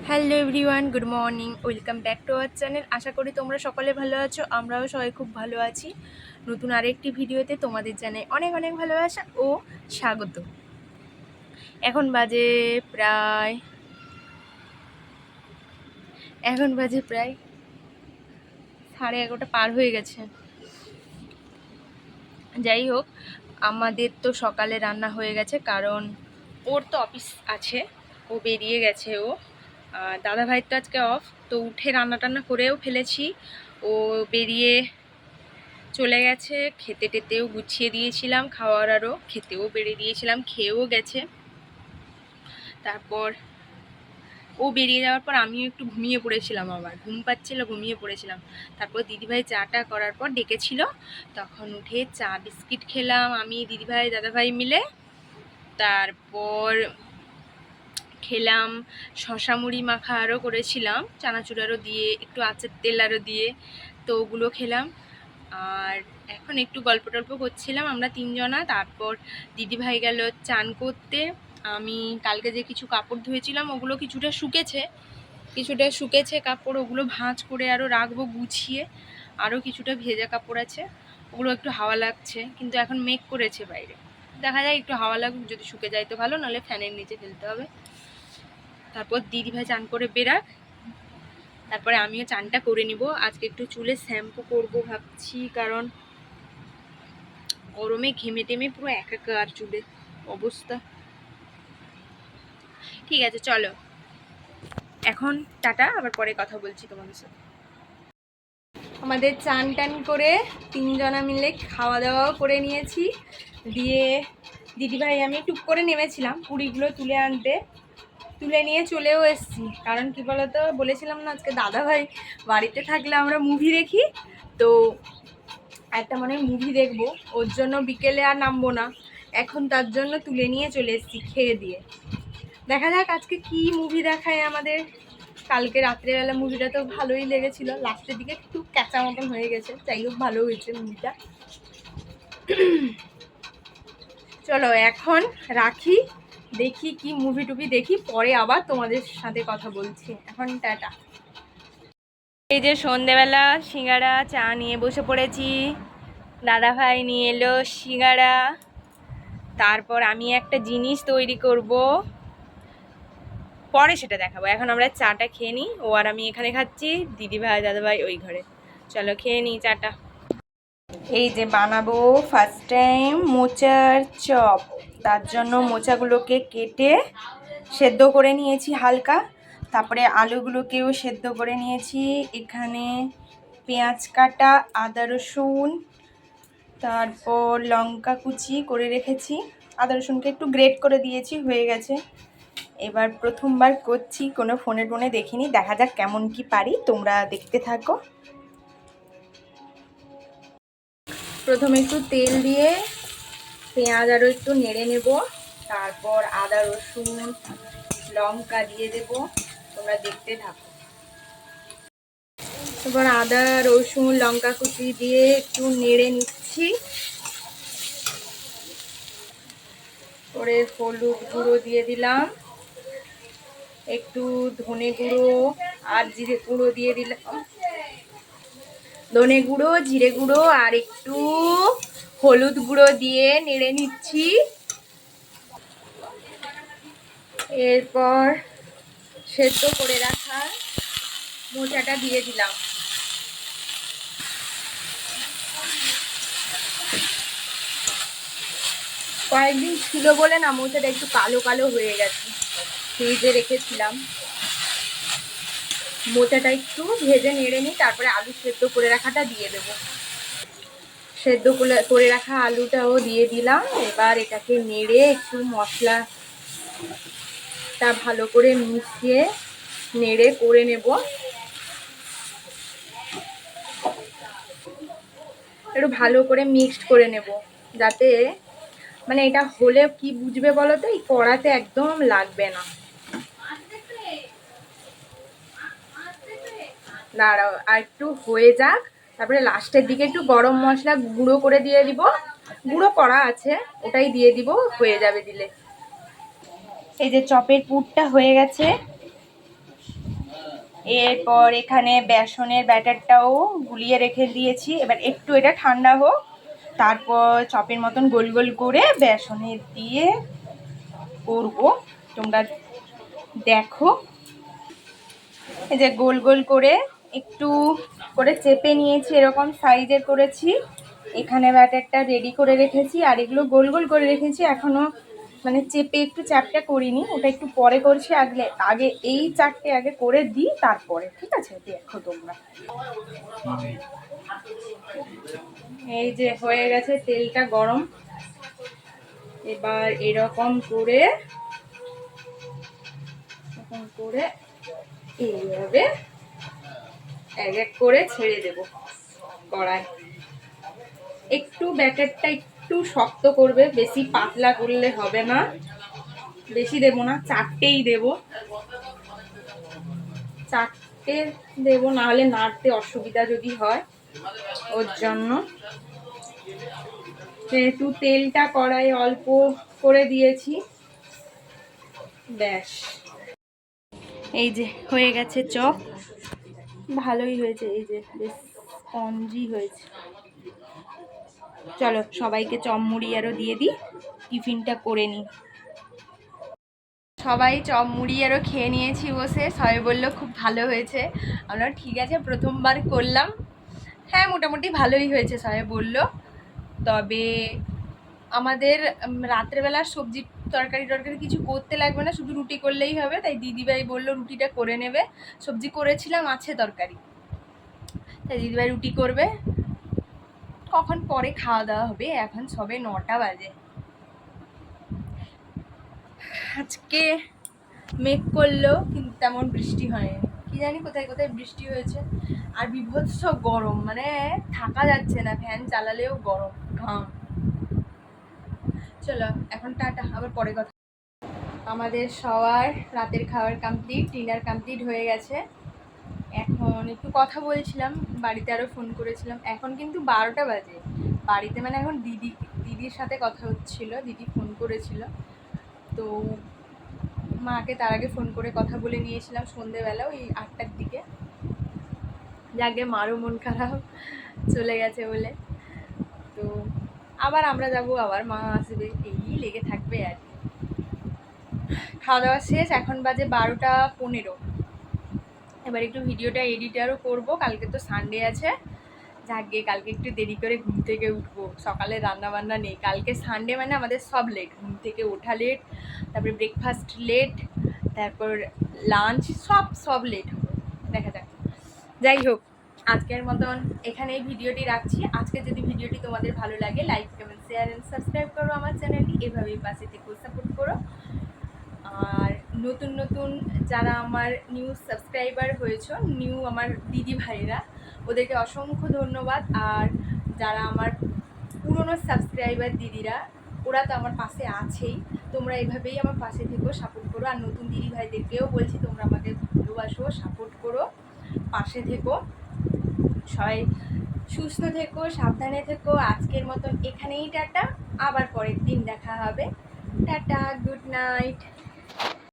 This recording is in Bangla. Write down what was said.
Hello everyone, good morning, welcome back to our channel. আশা করি তোমরা সকলে ভালো আছো, আমরাও সবাই খুব ভালো আছি। নতুন আরেকটি ভিডিওতে তোমাদের জানাই অনেক অনেক ভালোবাসা ও স্বাগত। এখন বাজে প্রায় 11:30 পার হয়ে গেছে। যাই হোক, আমাদের তো সকালে রান্না হয়ে গেছে, কারণ ওর তো অফিস আছে, ও বেরিয়ে গেছে। দাদা ভাইয়ের তো আজকে অফ, তো উঠে রান্না টান্না করেও ফেলেছি। ও বেরিয়ে চলে গেছে, খেতে টেতেও গুছিয়ে দিয়েছিলাম, খাওয়ার আরও খেতেও বেড়ে দিয়েছিলাম, খেয়েও গেছে। তারপর ও বেরিয়ে যাওয়ার পর আমিও একটু ঘুমিয়ে পড়েছিলাম, আবার ঘুম পাচ্ছিল, ঘুমিয়ে পড়েছিলাম। তারপর দিদিভাই চাটা করার পর ডেকেছিল, তখন উঠে চা বিস্কিট খেলাম আমি, দিদিভাই দাদাভাই মিলে। তারপর খেলাম শশা মুড়ি মাখা, আরও করেছিলাম চানাচুর আরও দিয়ে, একটু আচার তেল আরও দিয়ে, তো ওগুলো খেলাম। আর এখন একটু গল্প টল্প করছিলাম আমরা তিনজনা। তারপর দিদিভাই গেল চান করতে। আমি কালকে যে কিছু কাপড় ধুয়েছিলাম ওগুলো কিছুটা শুকেছে কাপড়, ওগুলো ভাঁজ করে আরও রাখবো গুছিয়ে। আরও কিছুটা ভেজা কাপড় আছে, ওগুলো একটু হাওয়া লাগছে, কিন্তু এখন মেঘ করেছে বাইরে, দেখা যায় একটু হাওয়া লাগুক, যদি শুকে যায় তো ভালো, নাহলে ফ্যানের নিচে ফেলতে হবে। তারপর দিদিভাই চান করে বেরাক, তারপরে আমিও চানটা করে নিব। আজকে একটু চুলে শ্যাম্পু করব ভাবছি, কারণ গরমে ঘেমে টেমে পুরো একাকার চুলে অবস্থা। ঠিক আছে, চলো এখন টাটা, আবার পরে কথা বলছি তোমাদের সাথে। আমাদের চান টান করে তিনজনা মিলে খাওয়া দাওয়াও করে নিয়েছি, দিয়ে দিদিভাই আমি টুক করে নেমেছিলাম পুরিগুলো তুলে আনতে, তুলে নিয়ে চলেও এসেছি। কারণ কি বলতো, বলেছিলাম না আজকে দাদাভাই বাড়িতে থাকলে আমরা মুভি দেখি, তো একটা মনে মুভি দেখবো, ওর জন্য বিকেলে আর নামবো না, এখন তার জন্য তুলে নিয়ে চলে এসেছি খেয়ে দিয়ে। দেখা যাক আজকে কি মুভি দেখায় আমাদের। কালকে রাত্রেবেলা মুভিটা তো ভালোই লেগেছিল, লাস্টের দিকে একটু ক্যাঁচা মতন হয়ে গেছে, যাই হোক ভালো হয়েছে মুভিটা। চলো এখন রাখি, দেখি কি মুভি টুভি দেখি, পরে আবার তোমাদের সাথে কথা বলছি। এখন টাটা। এই যে সন্ধেবেলা সিঙ্গাড়া চা নিয়ে বসে পড়েছি, দাদাভাই নিয়ে এলো সিঙ্গাড়া। তারপর আমি একটা জিনিস তৈরি করব, পরে সেটা দেখাবো। এখন আমরা চাটা খেয়ে নিই, ও আর আমি এখানে খাচ্ছি, দিদিভাই দাদাভাই ওই ঘরে। চলো খেয়ে নিই চাটা। এই যে বানাবো ফার্স্ট টাইম মোচার চপ, তার জন্য মোচাগুলোকে কেটে সেদ্ধ করে নিয়েছি হালকা, তারপরে আলুগুলোকেও সেদ্ধ করে নিয়েছি। এখানে পেঁয়াজ কাটা, আদা রসুন, তারপর লঙ্কা কুচি করে রেখেছি, আদা রসুনকে একটু গ্রেট করে দিয়েছি, হয়ে গেছে। এবার প্রথমবার করছি, কোনো ফোনে টোনে দেখিনি, দেখা যাক কেমন কি পারি, তোমরা দেখতে থাকো। প্রথমে একটু তেল দিয়ে পেঁয়াজ আরও একটু নেড়ে নেব, তারপর আদা রসুন লঙ্কা দিয়ে দেব, তোমরা দেখতে থাকো। তারপর আদা রসুন লঙ্কা কুচি দিয়ে একটু নেড়ে নিচ্ছি, পরে হলুদ গুঁড়ো দিয়ে দিলাম, একটু ধনে গুঁড়ো আর জিরে গুঁড়ো দিয়ে দিলাম, ধনে গুঁড়ো জিরে গুঁড়ো আর একটু হলুদ গুঁড়ো দিয়ে নেড়ে নিচ্ছি। এরপর সেদ্ধ করে রাখা মোচাটা দিয়ে দিলাম। কয়েকদিন ছিল বলে না মোচাটা একটু কালো কালো হয়ে গেছে, ফ্রিজে রেখেছিলাম। মোচাটা একটু ভেজে নেড়ে নিই, তারপরে আলু সেদ্ধ করে রাখাটা দিয়ে দেব। সেদ্ধ করে রাখা আলুটাও দিয়ে দিলাম। এবার এটাকে নেড়ে একটু মশলাটা ভালো করে মিশিয়ে নেড়ে করে নেব। একটু ভালো করে মিক্সড করে নেব, যাতে মানে এটা হলে কি বুঝবে বলো তো, এই কড়াতে একদম লাগবে না। দাঁড়াও আর একটু হয়ে যাক, তারপরে লাস্টের দিকে একটু গরম মশলা গুঁড়ো করে দিয়ে দিব, গুঁড়ো করা আছে ওটাই দিয়ে দিব, হয়ে যাবে দিলে। এই যে চপের পুরটা হয়ে গেছে, এরপর এখানে বেসনের ব্যাটারটাও গুলিয়ে রেখে দিয়েছি। এবার একটু এটা ঠান্ডা হোক, তারপর চপের মতন গোল গোল করে বেসনে দিয়ে করব। তোমরা দেখো, এই যে গোল গোল করে একটু করে চেপে নিয়েছি, এরকম সাইজের করেছি। এখানে ব্যাটারটা রেডি করে রেখেছি, আর এগুলো গোল গোল করে রেখেছি। এখনও মানে চেপে একটু চ্যাপটা করিনি, ওটা একটু পরে করছি। আগে এই চারটে আগে করে দিই, তারপরে। ঠিক আছে, দেখো তোমরা। এই যে হয়ে গেছে, তেলটা গরম। এবার এরকম করে এইভাবে এক এক করে ছেড়ে দেব কড়াই। একটু ব্যাটারটা একটু শক্ত করবে, বেশি পাতলা করলে হবে না। বেশি দেব না, চারটেই দেব। চারটে দেব, নাহলে নাড়তে অসুবিধা যদি হয়, ওর জন্য। যেহেতু তেলটা কড়াই অল্প করে দিয়েছি, ব্যাস। এই যে হয়ে গেছে চপ, ভালোই হয়েছে। এই যে বেশ স্পঞ্জি হয়েছে। চলো সবাইকে চপ মুড়ি আরও দিয়ে দিই, টিফিনটা করে নিই। সবাই চপ মুড়ি আরও খেয়ে নিয়েছি বসে। সবাই বললো খুব ভালো হয়েছে। আমরা ঠিক আছে, প্রথমবার করলাম, হ্যাঁ মোটামুটি ভালোই হয়েছে সবাই বললো। তবে আমাদের রাত্রেবেলার সবজি তরকারি কিছু করতে লাগবে না, শুধু রুটি করলেই হবে। তাই দিদিভাই বললো রুটিটা করে নেবে। সবজি করেছিলাম, আছে তরকারি, তাই দিদিভাই রুটি করবে। কখন পরে খাওয়া দাওয়া হবে, এখন সবে 9টা বাজে। আজকে মেঘ করলো, কিন্তু তেমন বৃষ্টি হয়নি। কি জানি কোথায় কোথায় বৃষ্টি হয়েছে। আর বিভৎস গরম, মানে থাকা যাচ্ছে না, ফ্যান চালালেও গরম, ঘাম। চলো এখন টাটা, আবার পরে কথা। আমাদের সবার রাতের খাবার কমপ্লিট, ডিনার কমপ্লিট হয়ে গেছে। এখন একটু কথা বলছিলাম, বাড়িতে আরও ফোন করেছিলাম। এখন কিন্তু 12টা বাজে বাড়িতে, মানে এখন দিদির সাথে কথা হচ্ছিল, দিদি ফোন করেছিল। তো মাকে তার আগে ফোন করে কথা বলে নিয়েছিলাম সন্ধেবেলা, ওই 8টার দিকে। যাকে মারও মন খারাপ, চলে গেছে বলে। তো আবার আমরা যাব, আবার মা আসবে, এই লেগে থাকবে আর কি। খাওয়া দাওয়া শেষ, এখন বাজে 12টা 15। এবার একটু ভিডিওটা এডিট আরও করবো, কালকে তো সানডে আছে। যাকে কালকে একটু দেরি করে ঘুম থেকে উঠবো, সকালে রান্না বান্না নেই। কালকে সানডে মানে আমাদের সব লেট, ঘুম থেকে ওঠা লেট, তারপরে ব্রেকফাস্ট লেট, তারপর লাঞ্চ, সব লেট হবে। দেখা যাক। যাই হোক, আজকের মতন এখানেই ভিডিওটি রাখছি। আজকে যদি ভিডিওটি তোমাদের ভালো লাগে, like comment share and subscribe করো আমার চ্যানেলটি। এভাবেই পাশে থেকে সাপোর্ট করো। আর নতুন নতুন যারা আমার নিউ সাবস্ক্রাইবার হয়েছ, নিউ আমার দিদি ভাইরা, ওদেরকে অসংখ্য ধন্যবাদ। আর যারা আমার পুরনো সাবস্ক্রাইবার দিদিরা, ওরা তো আমার পাশে আছেই। তোমরা এভাবেই আমার পাশে থেকো, সাপোর্ট করো। আর নতুন দিদি ভাইদেরকেও বলছি, তোমরা আমাকে ভালোবাসো, সাপোর্ট করো, পাশে থেকো। সবাই সুস্থ থেকো, সাবধানে থেকো। আজকের মতন এখানেই টাটা, আবার পরের দিন দেখা হবে। Tata, good night.